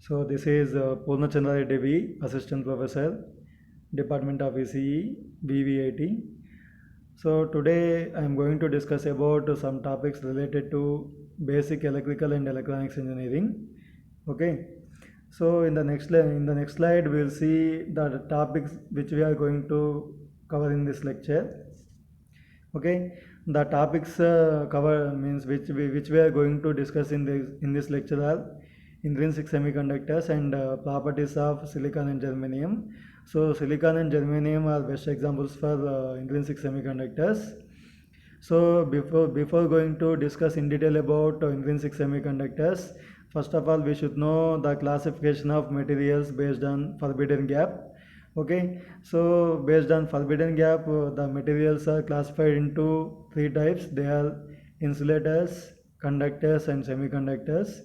So this is Purnachandra Reddy V, Assistant Professor, Department of ECE, BVIT. So today I am going to discuss about some topics related to basic electrical and electronics engineering. Okay. So in the next slide we'll see the topics which we are going to cover in this lecture. Okay, the topics cover means which we are going to discuss in this lecture are intrinsic semiconductors and properties of silicon and germanium. So silicon and germanium are best examples for intrinsic semiconductors. So before going to discuss in detail about intrinsic semiconductors, first of all we should know the classification of materials based on forbidden gap. Okay, so based on forbidden gap, the materials are classified into three types. They are insulators, conductors, and semiconductors.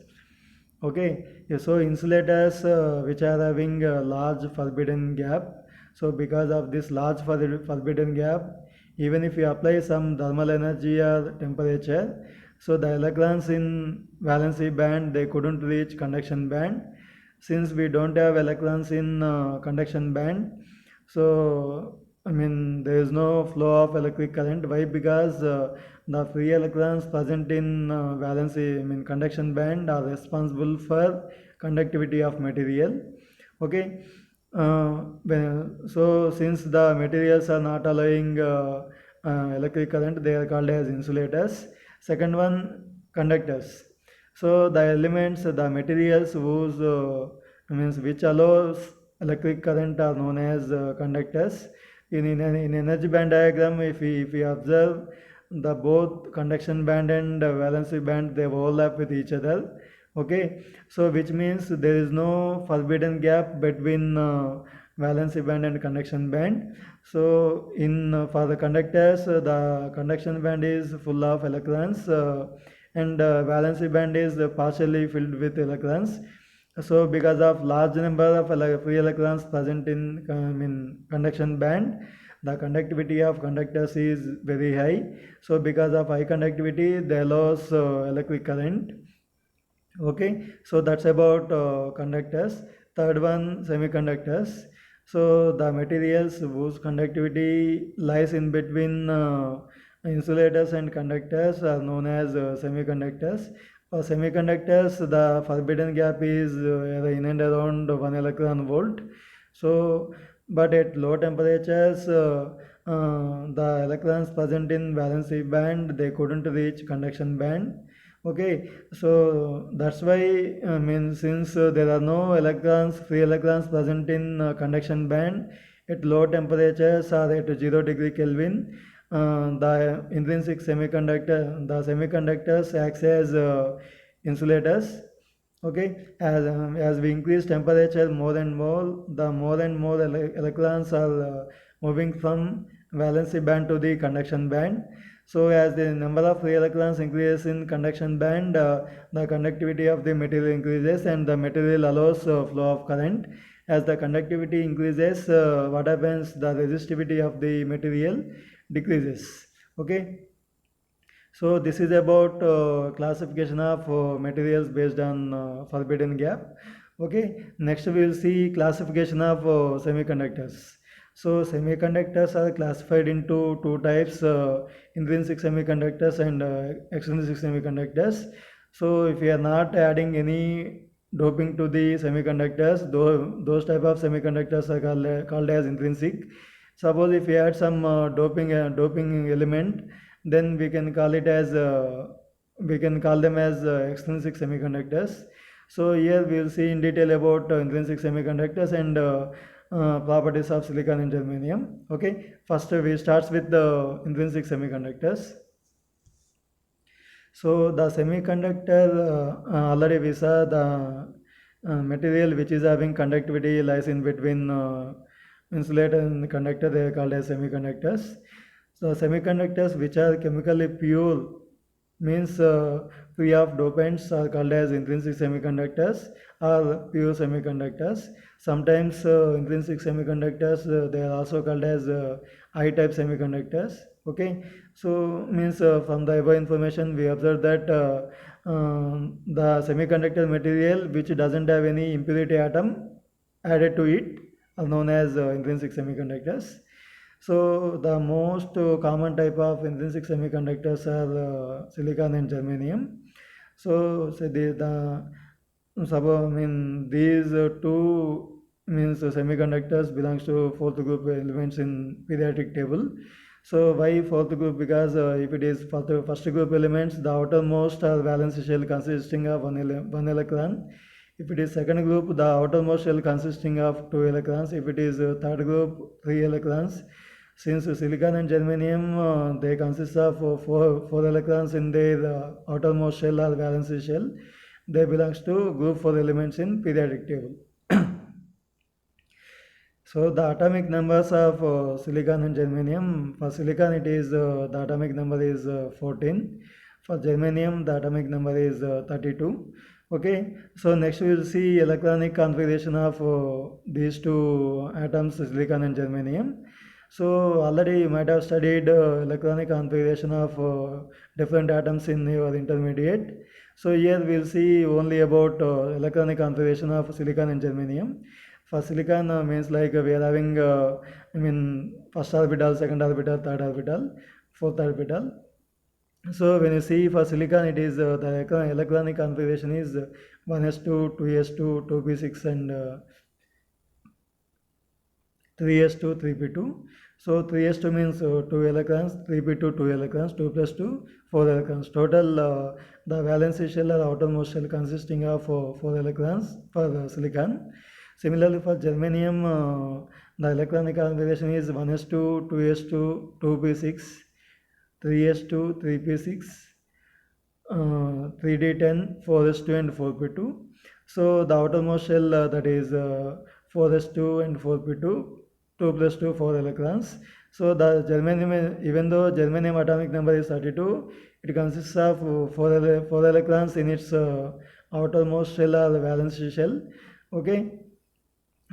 Okay, yeah, so insulators which are having a large forbidden gap. So because of this large forbidden gap, even if you apply some thermal energy or temperature, so the electrons in valency band they couldn't reach conduction band. Since we don't have electrons in conduction band, so I mean there is no flow of electric current. Why? Because the free electrons present in valency, I mean conduction band, are responsible for conductivity of material. Okay. So since the materials are not allowing electric current, they are called as insulators. Second one, conductors. So the elements, the materials whose means which allows electric current are known as conductors. In energy band diagram, if we observe the both conduction band and valency band, they overlap with each other. Okay, so which means there is no forbidden gap between valency band and conduction band. So in for the conductors, the conduction band is full of electrons. And valency band is partially filled with electrons. So because of large number of free electrons present in conduction band, the conductivity of conductors is very high. So because of high conductivity, they lose electric current. Okay, so that's about conductors. Third one, semiconductors. So the materials whose conductivity lies in between insulators and conductors are known as semiconductors. For semiconductors, the forbidden gap is in and around 1 electron volt. So, but at low temperatures, the electrons present in valency band they couldn't reach conduction band. Okay, so that's why I mean since there are no free electrons present in conduction band at low temperatures or at 0 degree Kelvin, the semiconductors acts as insulators. Okay, as we increase temperature more and more, the more and more electrons are moving from valency band to the conduction band. So as the number of free electrons increases in conduction band, the conductivity of the material increases and the material allows flow of current. As the conductivity increases, what happens? The resistivity of the material decreases. Okay. So this is about classification of materials based on forbidden gap. Okay, next we will see classification of semiconductors. So semiconductors are classified into two types, intrinsic semiconductors and extrinsic semiconductors. So if we are not adding any doping to the semiconductors, those type of semiconductors are called as intrinsic. Suppose if we add some doping element, then we can call them as extrinsic semiconductors. So here we will see in detail about intrinsic semiconductors and properties of silicon and germanium. Okay, first we starts with the intrinsic semiconductors. So the semiconductor, already we saw the material which is having conductivity lies in between insulator and conductor, they are called as semiconductors. So semiconductors which are chemically pure means free of dopants are called as intrinsic semiconductors or pure semiconductors. Sometimes intrinsic semiconductors they are also called as I-type semiconductors. Okay, so means from the above information we observe that the semiconductor material which doesn't have any impurity atom added to it are known as intrinsic semiconductors. So the most common type of intrinsic semiconductors are silicon and germanium. So say these two means semiconductors belongs to fourth group elements in periodic table. So why fourth group? Because if it is for the first group elements, the outermost valence shell consisting of one electron. If it is second group, the outermost shell consisting of two electrons. If it is third group, three electrons. Since silicon and germanium, they consist of four electrons in their outermost shell or valence shell. They belongs to group 4 elements in periodic table. So the atomic numbers of silicon and germanium, for silicon it is the atomic number is 14. For germanium the atomic number is 32. Okay, so next we will see electronic configuration of these two atoms, silicon and germanium. So already you might have studied electronic configuration of different atoms in your intermediate. So here we will see only about electronic configuration of silicon and germanium. For silicon means like we are having first orbital, second orbital, third orbital, fourth orbital. So when you see for silicon, it is the electronic configuration is 1s2, 2s2, 2p6 and 3s2, 3p2. So 3s2 means 2 electrons, 3p2 2 electrons, 2 plus 2 4 electrons. Total the valence shell or outermost shell consisting of 4 electrons for silicon. Similarly for germanium, the electronic configuration is 1s2, 2s2, 2p6, 3s2, 3p6, 3d10, 4s2 and 4p2. So the outermost shell that is 4s2 and 4p2, 2 plus 2, 4 electrons. So the germanium, even though germanium atomic number is 32, it consists of 4 electrons in its outermost shell or valence shell. Okay.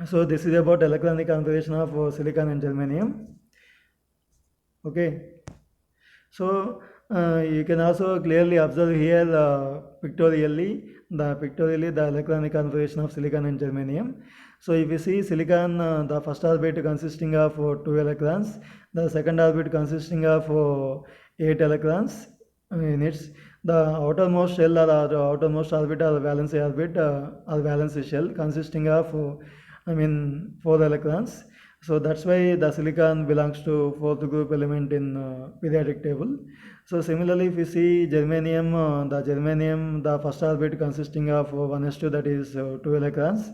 So this is about electronic configuration of silicon and germanium. Okay. So you can also clearly observe here pictorially the electronic configuration of silicon and germanium. So if you see silicon, the first orbit consisting of 2 electrons, the second orbit consisting of 8 electrons in its the outermost shell or the outermost orbit or valence orbit or valence shell consisting of 4 electrons. So that's why the silicon belongs to fourth group element in periodic table. So similarly, if you see germanium, the first orbit consisting of 1s2, that is 2 electrons.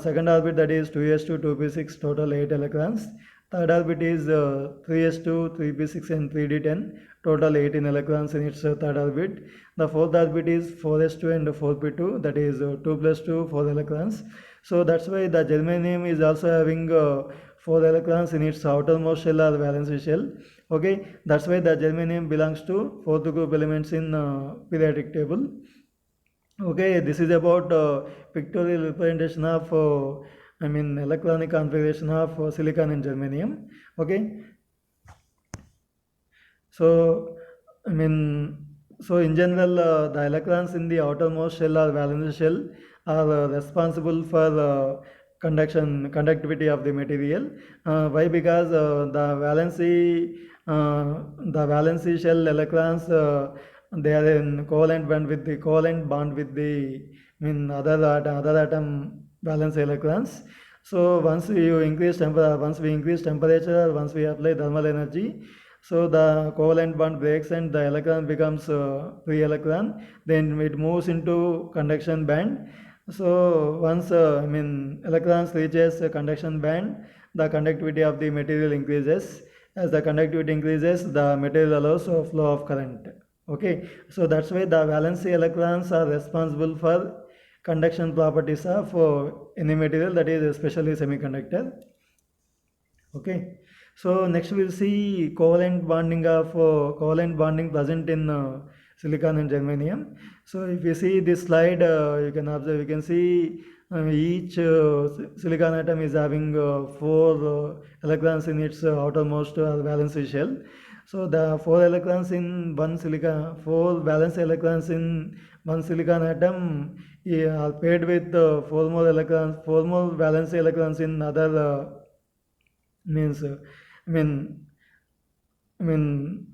Second orbit, that is 2s2, 2p6, total 8 electrons. Third orbit is 3s2, 3p6 and 3d10, total 18 electrons in its third orbit. The fourth orbit is 4s2 and 4p2, that is 2 plus 2, 4 electrons. So that's why the germanium is also having 4 electrons in its outermost shell or valence shell. Okay, that's why the germanium belongs to fourth group elements in periodic table. Okay, this is about pictorial representation of electronic configuration of silicon and germanium. Okay, so I mean so in general the electrons in the outermost shell or valence shell are responsible for conductivity of the material. Why? Because the valency shell electrons they are in covalent bond with the other atom valence electrons. So once we increase temperature, once we apply thermal energy, so the covalent bond breaks and the electron becomes free electron. Then it moves into conduction band. So once electrons reaches a conduction band, the conductivity of the material increases. As the conductivity increases, the material allows a flow of current. Okay, so that's why the valency electrons are responsible for conduction properties of any material, that is especially semiconductor. Okay, so next we'll see covalent bonding present in silicon and germanium. So if you see this slide, you can observe, you can see each silicon atom is having 4 electrons in its outermost valence shell. So the four electrons in one silicon, four valence electrons in one silicon atom are paired with four more electrons, four more valence electrons in other means I mean I mean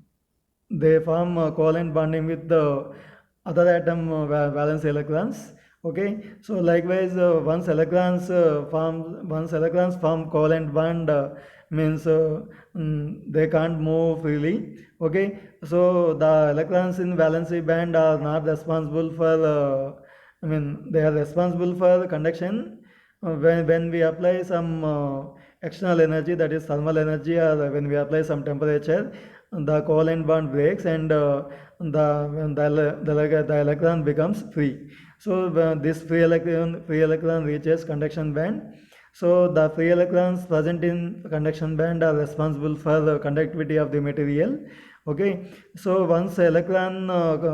they form covalent bonding with the other atom valence electrons. Okay, so likewise, once electrons form covalent bond means they can't move freely. Okay, so the electrons in valency band are not responsible for. They are responsible for conduction when we apply some external energy, that is thermal energy, or when we apply some temperature, the covalent bond breaks and the electron becomes free. So this free electron reaches conduction band. So the free electrons present in conduction band are responsible for the conductivity of the material. Okay, so once electron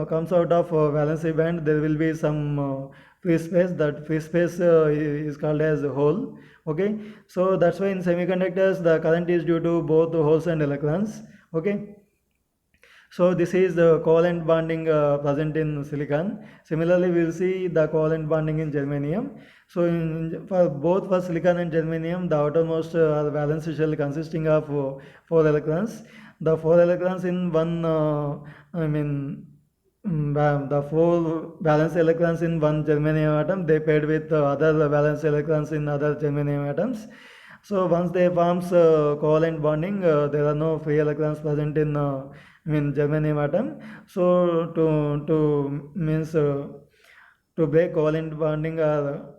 comes out of valency band, there will be some free space. That free space is called as a hole. Okay, so that's why in semiconductors the current is due to both holes and electrons. Okay, so this is the covalent bonding present in silicon. Similarly, we will see the covalent bonding in germanium. So for both for silicon and germanium, the outermost valence shell consisting of four electrons. The four electrons in one, the four valence electrons in one germanium atom, they paired with other valence electrons in other germanium atoms. So once they forms covalent bonding, there are no free electrons present in germanium atom. So to break covalent bonding or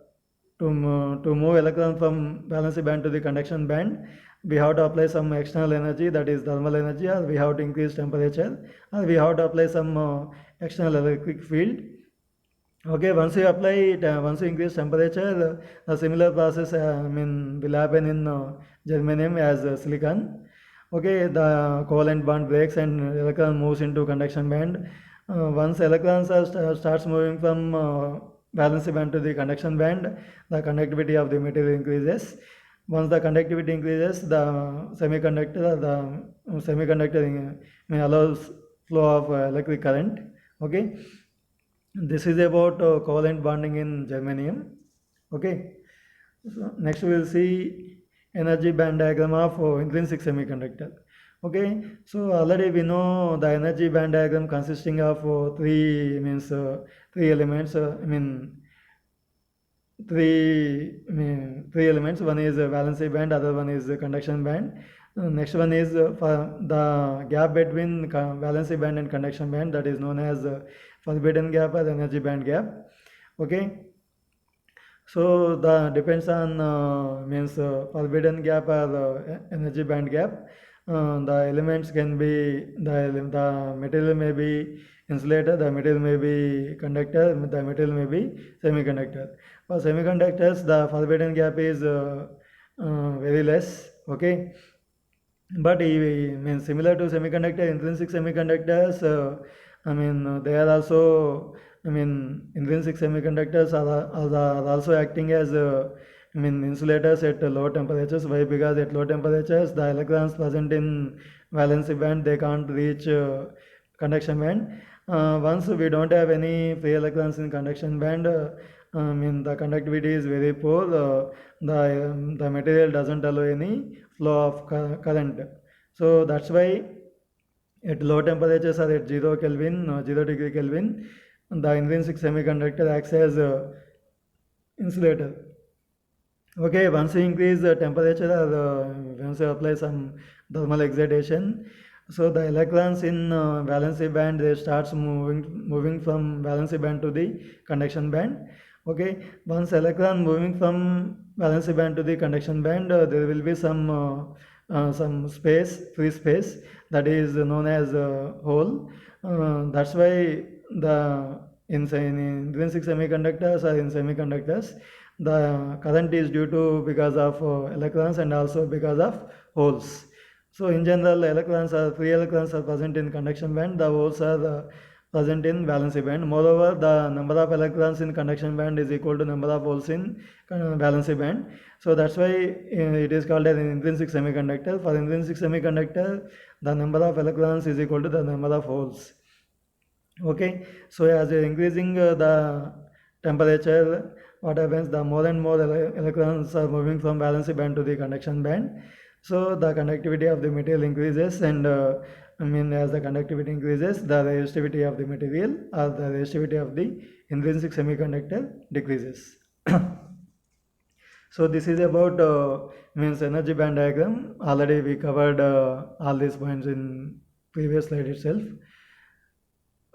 to move electron from valency band to the conduction band, we have to apply some external energy, that is thermal energy, or we have to increase temperature, or we have to apply some external electric field. Okay, once you apply it, once you increase temperature, a similar process will happen in germanium as silicon. Okay, the covalent bond breaks and electron moves into conduction band. Once electrons starts moving from valency band to the conduction band, the conductivity of the material increases. Once the conductivity increases, the semiconductor may allows flow of electric current. Okay, this is about covalent bonding in germanium. Okay, so next we will see energy band diagram of intrinsic semiconductor. Okay, so already we know the energy band diagram consisting of three elements. Three elements. One is valency band, other one is conduction band. Next one is for the gap between valency band and conduction band, that is known as forbidden gap or energy band gap. Okay, so the depends on forbidden gap or energy band gap. The elements can be the material may be insulator, the material may be conductor, the material may be semiconductor. For semiconductors, the forbidden gap is very less. Okay, but similar to semiconductor, intrinsic semiconductors, they are also, intrinsic semiconductors are also acting as, insulators at low temperatures. Why? Because at low temperatures, the electrons present in valency band, they can't reach conduction band. Once we don't have any free electrons in conduction band, the conductivity is very poor. The material doesn't allow any flow of current. So that's why at low temperatures or at 0 Kelvin, 0 degree Kelvin, the intrinsic semiconductor acts as insulator. Okay, once you increase the temperature or once you apply some thermal excitation, so the electrons in valency band, they starts moving from valency band to the conduction band. Okay, once electron moving from valency band to the conduction band, there will be some free space, that is known as hole. That's why in intrinsic semiconductors or in semiconductors, the current is due to because of electrons and also because of holes. So in general, free electrons are present in conduction band. The holes are present in valency band. Moreover, the number of electrons in conduction band is equal to number of holes in valency band. So that's why it is called as an intrinsic semiconductor. For intrinsic semiconductor, the number of electrons is equal to the number of holes. Okay, so as you're increasing the temperature, what happens, the more and more electrons are moving from valency band to the conduction band. So the conductivity of the material increases, and as the conductivity increases, the resistivity of the material or the resistivity of the intrinsic semiconductor decreases. So this is about energy band diagram. Already we covered all these points in previous slide itself.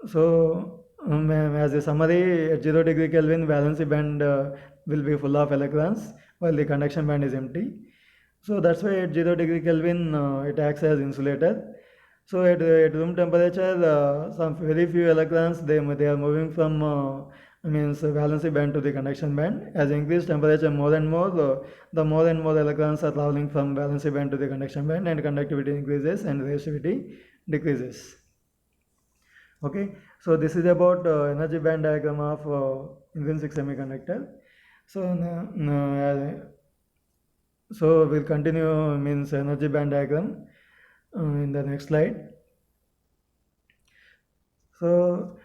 So as a summary, at 0 degree Kelvin, valency band will be full of electrons while the conduction band is empty. So that's why at 0 degree Kelvin it acts as insulator. So at room temperature, some very few electrons they are moving from valency band to the conduction band. As increased temperature more and more, the more and more electrons are traveling from valency band to the conduction band, and conductivity increases and resistivity decreases. Okay, so this is about energy band diagram of intrinsic semiconductor. So so we'll continue energy band diagram in the next slide. So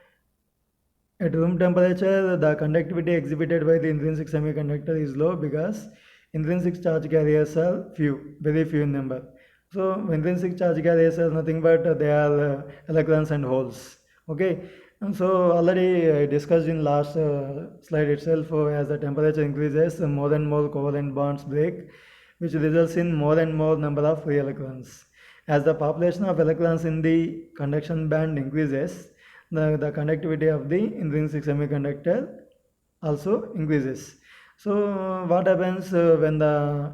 at room temperature, the conductivity exhibited by the intrinsic semiconductor is low because intrinsic charge carriers are few, very few in number. So intrinsic charge carriers are nothing but they are electrons and holes. Okay, and so already I discussed in last slide itself, as the temperature increases, more and more covalent bonds break, which results in more and more number of free electrons. As the population of electrons in the conduction band increases, the conductivity of the intrinsic semiconductor also increases. So what happens when the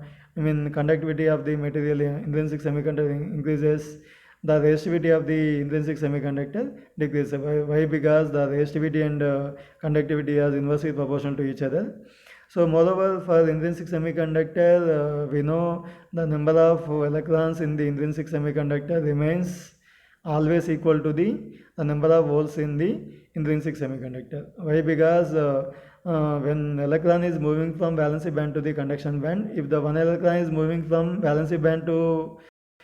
conductivity of the material intrinsic semiconductor increases, the resistivity of the intrinsic semiconductor decreases. Why? Because the resistivity and conductivity are inversely proportional to each other. So moreover, for intrinsic semiconductor, we know the number of electrons in the intrinsic semiconductor remains always equal to the number of holes in the intrinsic semiconductor. Why? Because when electron is moving from valency band to the conduction band, if the one electron is moving from valency band to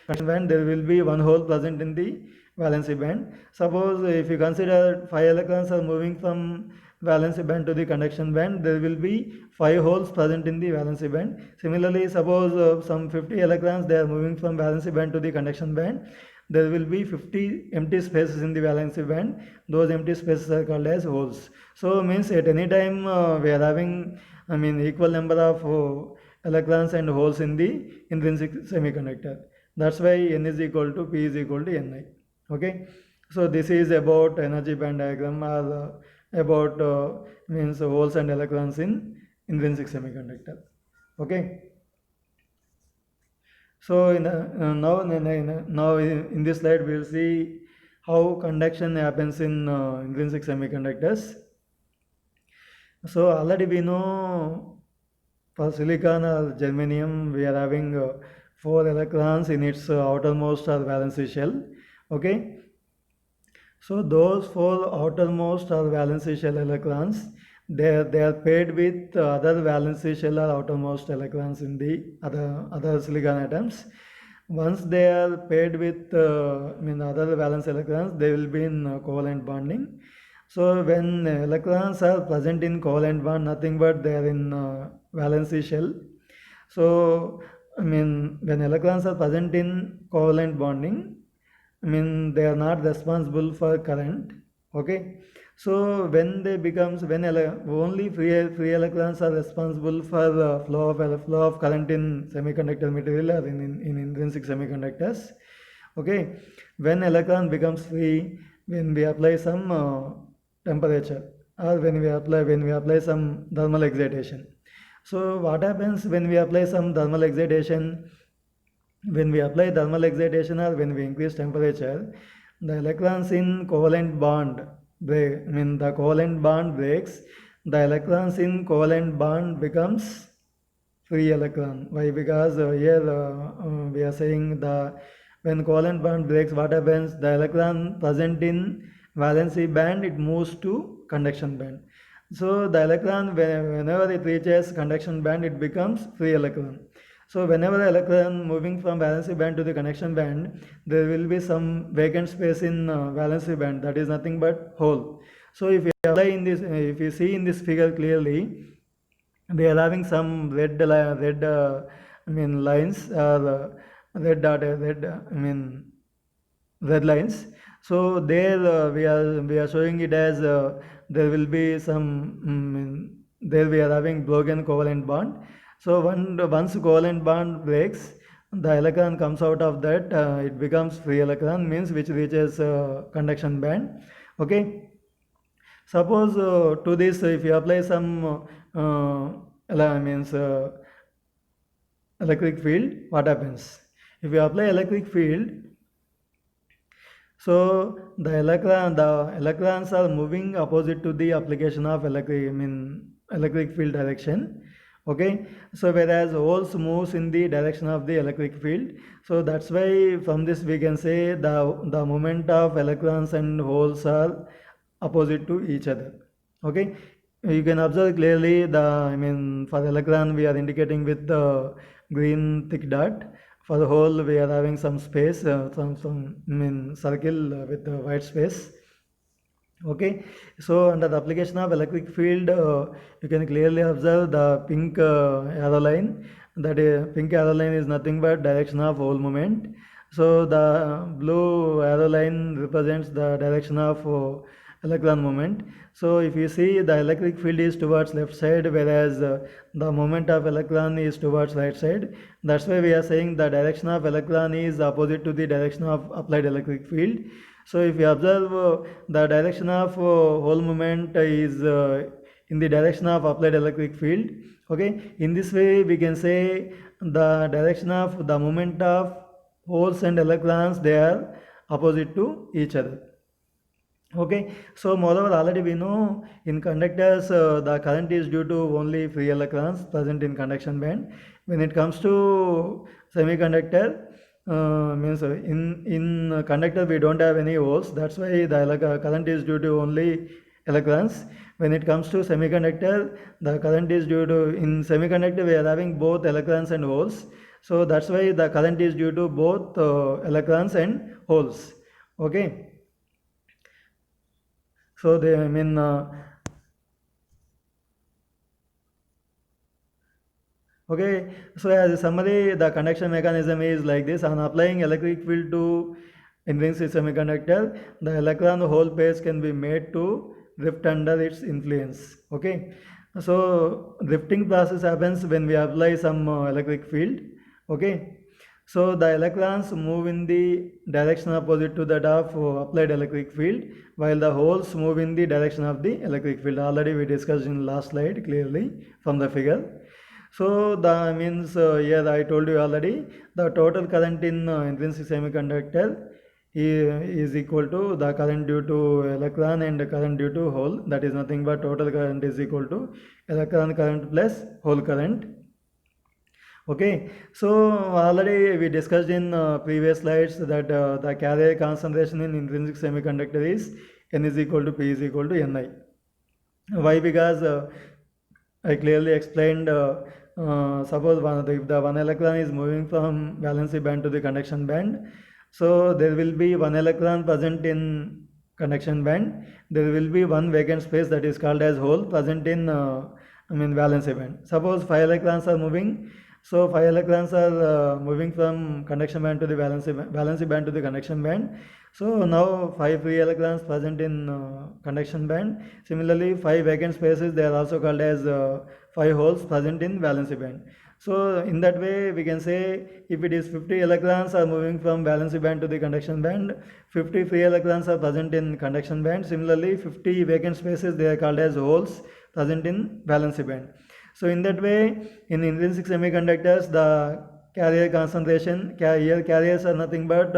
conduction band, there will be one hole present in the valency band. Suppose if you consider 5 electrons are moving from valency band to the conduction band, there will be 5 holes present in the valency band. Similarly, suppose some 50 electrons they are moving from valency band to the conduction band, there will be 50 empty spaces in the valency band. Those empty spaces are called as holes. So means at any time we are having equal number of electrons and holes in the intrinsic semiconductor. That's why N is equal to P is equal to Ni. Okay, so this is about energy band diagram, or about holes and electrons in intrinsic semiconductor. Okay, so now in this slide we will see how conduction happens in intrinsic semiconductors. So already we know for silicon or germanium we are having 4 electrons in its outermost or valency shell. Okay, so those 4 outermost or valency shell electrons, they are paired with other valency shell or outermost electrons in the other silicon atoms. Once they are paired with other valence electrons, they will be in covalent bonding. So when electrons are present in covalent bond, nothing but they are in valency shell. So when electrons are present in covalent bonding, they are not responsible for current. Okay, so when they becomes only free electrons are responsible for the flow of current in semiconductor material or in intrinsic semiconductors. Okay, when electron becomes free, when we apply some temperature, or when we apply some thermal excitation. So what happens when we apply some thermal excitation? When we apply thermal excitation or when we increase temperature, the electrons in covalent bond break. The covalent bond breaks. The electrons in covalent bond becomes free electron. Why? Because here we are saying when covalent bond breaks, what happens? The electron present in valency band, it moves to conduction band. So the electron, whenever it reaches conduction band, it becomes free electron. So whenever the electron moving from valency band to the conduction band, there will be some vacant space in valency band, that is nothing but hole. So if you apply in this, if you see in this figure clearly, they are having some lines, red dot, red lines. So there we are showing it as there will be some there we are having broken covalent bond. So once covalent bond breaks, the electron comes out of that, it becomes free electron, means which reaches conduction band. Okay. Suppose to this, if you apply some means electric field, what happens? If you apply electric field, so the electrons are moving opposite to the application of electric field direction. Okay, so whereas holes moves in the direction of the electric field, so that's why from this we can say the movement of electrons and holes are opposite to each other. Okay, you can observe clearly for electron we are indicating with the green thick dot. For the hole we are having some space, some circle with the white space. Okay, so under the application of electric field, you can clearly observe the pink arrow line. That pink arrow line is nothing but direction of hole movement. So the blue arrow line represents the direction of electron movement. So if you see, the electric field is towards left side, whereas the movement of electron is towards right side. That's why we are saying the direction of electron is opposite to the direction of applied electric field. So if you observe, the direction of hole movement is in the direction of applied electric field. Okay, in this way we can say the direction of the movement of holes and electrons, they are opposite to each other. Okay, so moreover already we know in conductors the current is due to only free electrons present in conduction band. When it comes to semiconductor, means in conductor we don't have any holes, that's why the current is due to only electrons. When it comes to semiconductor, the current is due to, in semiconductor we are having both electrons and holes, so that's why the current is due to both electrons and holes. Okay, so they okay, so as a summary, the conduction mechanism is like this. On applying electric field to intrinsic semiconductor, the electron hole pairs can be made to drift under its influence. Okay, so drifting process happens when we apply some electric field. Okay, so the electrons move in the direction opposite to that of applied electric field, while the holes move in the direction of the electric field. Already we discussed in last slide clearly from the figure. So the means here I told you already, the total current in intrinsic semiconductor is equal to the current due to electron and current due to hole. That is nothing but total current is equal to electron current plus hole current. Okay, so already we discussed in previous slides that the carrier concentration in intrinsic semiconductor is N is equal to P is equal to Ni. Why? Because I clearly explained, suppose if the one electron is moving from valency band to the conduction band, so there will be one electron present in conduction band, there will be one vacant space that is called as hole present in valency band. Suppose 5 electrons are moving, so 5 electrons are moving from conduction band to the valency band to the conduction band. So now 5 free electrons present in conduction band. Similarly, 5 vacant spaces, they are also called as 5 holes present in valency band. So in that way we can say, if it is 50 electrons are moving from valency band to the conduction band, 50 free electrons are present in conduction band. Similarly, 50 vacant spaces, they are called as holes present in valency band. So in that way, in intrinsic semiconductors, the carrier concentration, here carriers are nothing but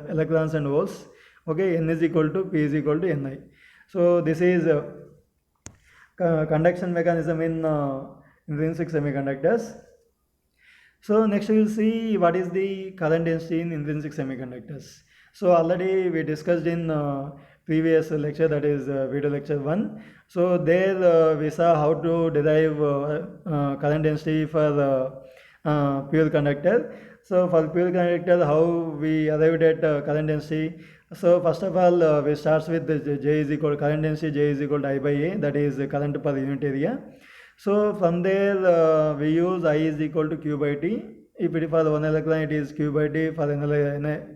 electrons and holes. Okay, N is equal to P is equal to Ni. So this is conduction mechanism in intrinsic semiconductors. So next we will see what is the current density in intrinsic semiconductors. So already we discussed in previous lecture, that is video lecture 1. So there we saw how to derive current density for pure conductor. So for pure conductor, how we arrived at current density. So first of all, we starts with the J is equal current density, J is equal to I by A, that is current per unit area. So from there we use I is equal to Q by T. If it is for one electron, it is Q by T. For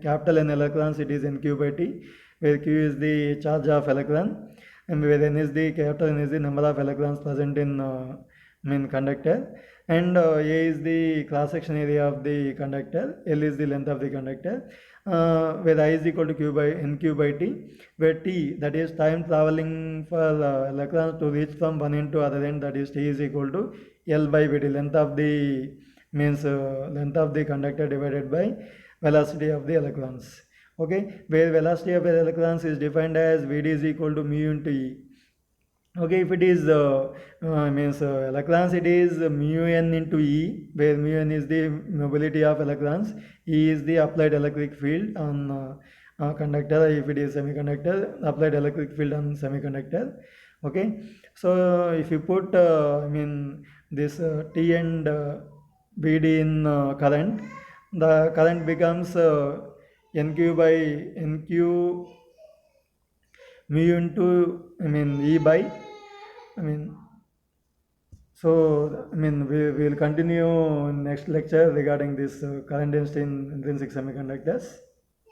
capital N electrons, it is N Q by T, where Q is the charge of electron, and where N is the capital N is the number of electrons present in conductor, and A is the cross section area of the conductor, L is the length of the conductor, where I is equal to Q by N Q by T, where T, that is time traveling for electrons to reach from one end to other end, that is T is equal to L by V T, length of the length of the conductor divided by velocity of the electrons. Okay, where velocity of the electrons is defined as Vd is equal to mu into E. Okay, if it is electrons, it is mu n into E, where mu n is the mobility of electrons, E is the applied electric field on conductor. If it is semiconductor, applied electric field on semiconductor. Okay, so if you put this T and Vd in current, the current becomes NQ by NQ mu into E by I mean so we will continue in next lecture regarding this current density in intrinsic semiconductors.